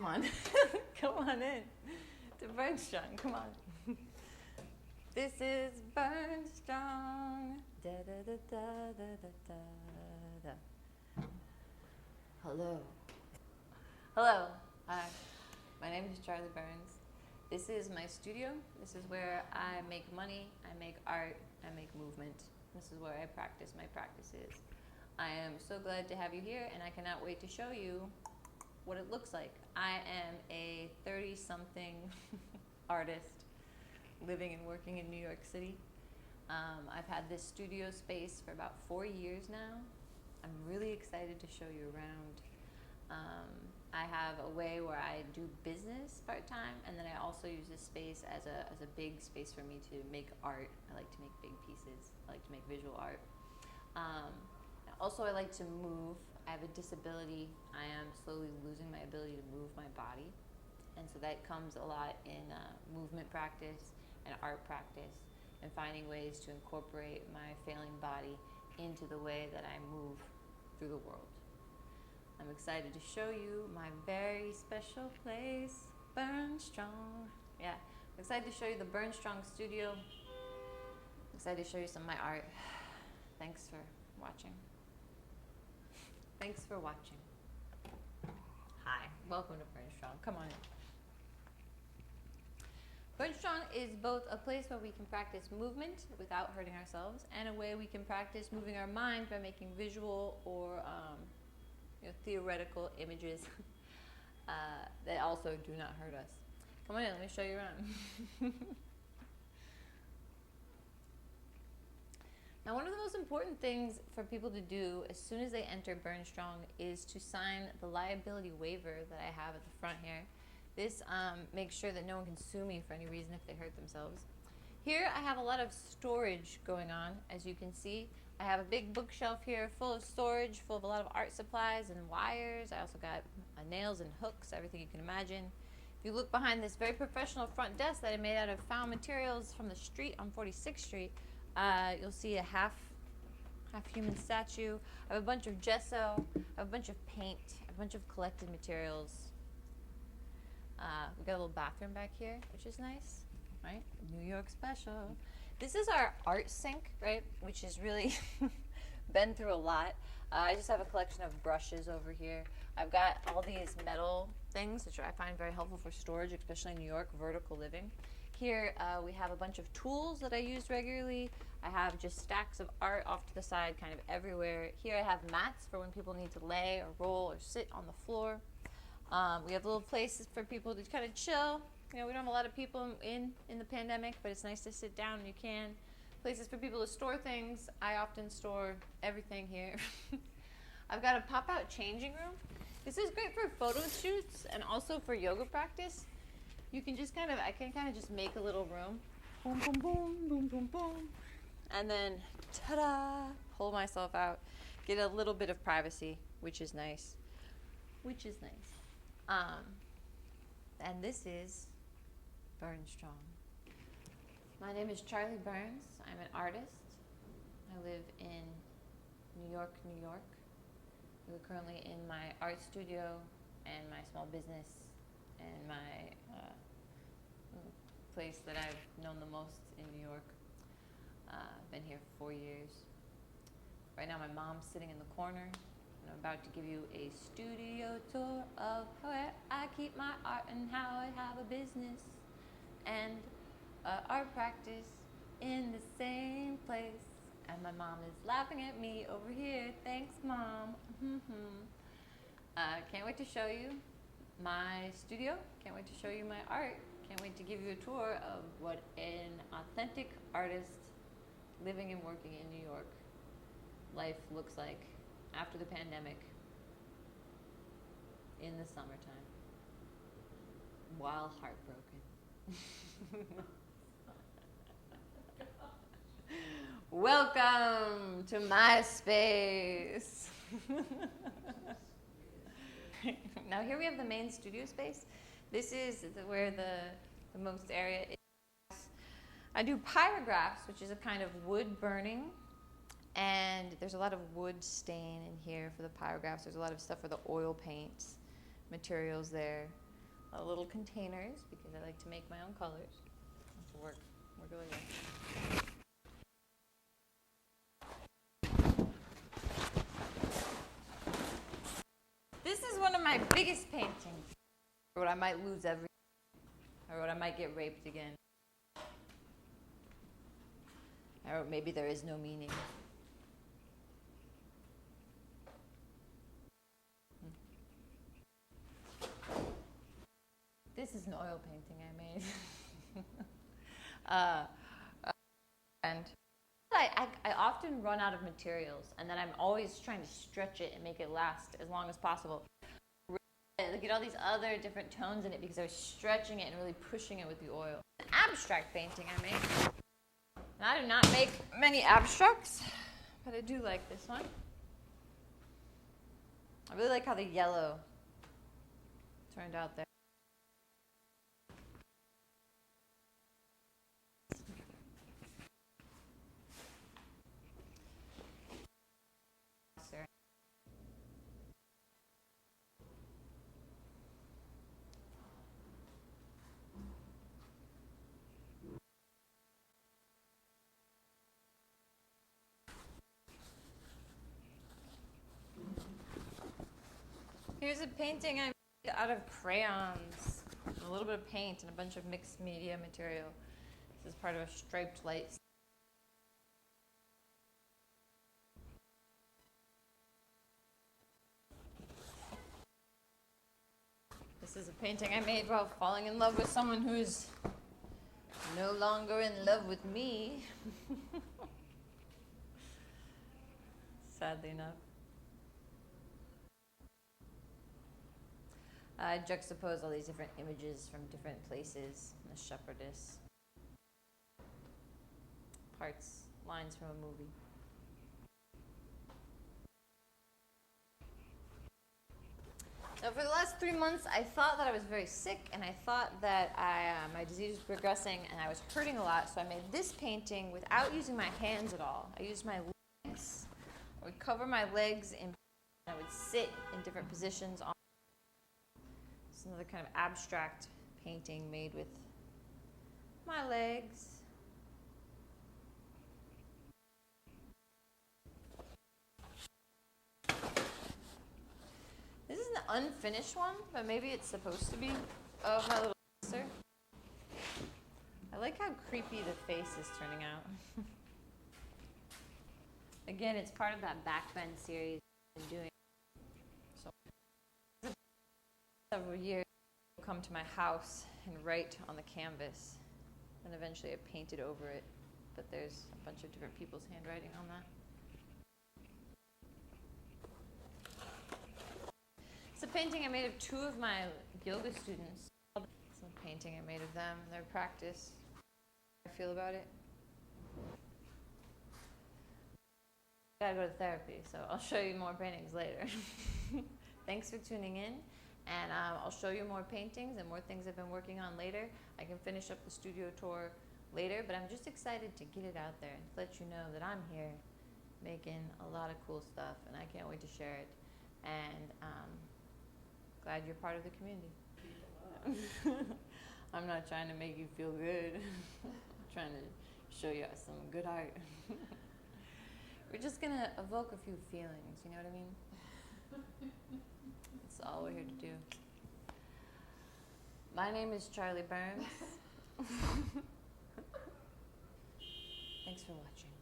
come on. Come on in to BurnStrong. Come on. This is BurnStrong. Da, da, da, da, da, da, da. Hello. Hello. Hi. My name is Charlie Burns. This is my studio. This is where I make money, I make art, I make movement. This is where I practice my practices. I am so glad to have you here, and I cannot wait to show you what it looks like. I am a 30-something artist living and working in New York City. I've had this studio space for about 4 years now. I'm really excited to show you around. I have a way where I do business part-time, and then I also use this space as a big space for me to make art. I like to make big pieces. I like to make visual art. Also, I like to move. I have a disability. I am slowly losing my ability to move my body, and so that comes a lot in movement practice and art practice, and finding ways to incorporate my failing body into the way that I move through the world. I'm excited to show you my very special place, BurnStrong. Yeah, I'm excited to show you the BurnStrong studio. I'm excited to show you some of my art. Thanks for watching. Thanks for watching. Hi, welcome to BurnStrong. Come on in. BurnStrong is both a place where we can practice movement without hurting ourselves, and a way we can practice moving our mind by making visual or theoretical images that also do not hurt us. Come on in, let me show you around. Now, one of the most important things for people to do as soon as they enter BurnStrong is to sign the liability waiver that I have at the front here. This makes sure that no one can sue me for any reason if they hurt themselves. Here I have a lot of storage going on, as you can see. I have a big bookshelf here full of storage, full of a lot of art supplies and wires. I also got nails and hooks, everything you can imagine. If you look behind this very professional front desk that I made out of found materials from the street on 46th Street, you'll see a half human statue. I have a bunch of gesso, I have a bunch of paint, a bunch of collected materials. We got a little bathroom back here, which is nice, right? New York special. This is our art sink, right, which is really been through a lot. I just have a collection of brushes over here. I've got all these metal things, which I find very helpful for storage, especially in New York, vertical living. Here we have a bunch of tools that I use regularly. I have just stacks of art off to the side kind of everywhere. Here I have mats for when people need to lay or roll or sit on the floor. We have little places for people to kind of chill. You know, we don't have a lot of people in the pandemic, but it's nice to sit down when you can. Places for people to store things. I often store everything here. I've got a pop-out changing room. This is great for photo shoots and also for yoga practice. You can just I can kind of just make a little room. Boom, boom, boom, boom, boom, boom. And then, ta-da, pull myself out. Get a little bit of privacy, which is nice. And this is BurnStrong. My name is Charlie Burns. I'm an artist. I live in New York, New York. We're currently in my art studio and my small business and my place that I've known the most in New York. I've been here for 4 years. Right now my mom's sitting in the corner, and I'm about to give you a studio tour of where I keep my art and how I have a business and art practice in the same place. And my mom is laughing at me over here. Thanks, Mom. Can't wait to show you my studio. Can't wait to show you my art. Can't wait to give you a tour of what an authentic artist living and working in New York life looks like after the pandemic in the summertime while heartbroken. Welcome to my space. Now here we have the main studio space. This is where the most area is. I do pyrographs, which is a kind of wood burning, and there's a lot of wood stain in here for the pyrographs. There's a lot of stuff for the oil paints, materials there. little containers because I like to make my own colors. Work really well. This is one of my biggest paintings. I wrote I might lose everything. I wrote I might get raped again. I wrote maybe there is no meaning. This is an oil painting I made. And I often run out of materials, and then I'm always trying to stretch it and make it last as long as possible. Look at all these other different tones in it because I was stretching it and really pushing it with the oil. An abstract painting I made. And I do not make many abstracts, but I do like this one. I really like how the yellow turned out there. Here's a painting I made out of crayons, a little bit of paint, and a bunch of mixed media material. This is part of a striped light. This is a painting I made while falling in love with someone who's no longer in love with me. Sadly enough. I juxtapose all these different images from different places. The shepherdess. Parts, lines from a movie. So for the last 3 months, I thought that I was very sick, and I thought that my disease was progressing, and I was hurting a lot. So I made this painting without using my hands at all. I used my legs. I would cover my legs, and I would sit in different positions. It's another kind of abstract painting made with my legs. This is an unfinished one, but maybe it's supposed to be of my little sister. I like how creepy the face is turning out. Again, it's part of that backbend series I've been doing. So several years, people come to my house and write on the canvas, and eventually I painted over it. But there's a bunch of different people's handwriting on that. It's a painting I made of 2 of my yoga students. It's a painting I made of them and their practice. How I feel about it. I gotta go to therapy, so I'll show you more paintings later. Thanks for tuning in, and I'll show you more paintings and more things I've been working on later. I can finish up the studio tour later, but I'm just excited to get it out there and let you know that I'm here making a lot of cool stuff, and I can't wait to share it. And glad you're part of the community. I'm not trying to make you feel good. I'm trying to show you some good art. We're just going to evoke a few feelings, you know what I mean? That's all we're here to do. My name is Charlie Burns. Thanks for watching.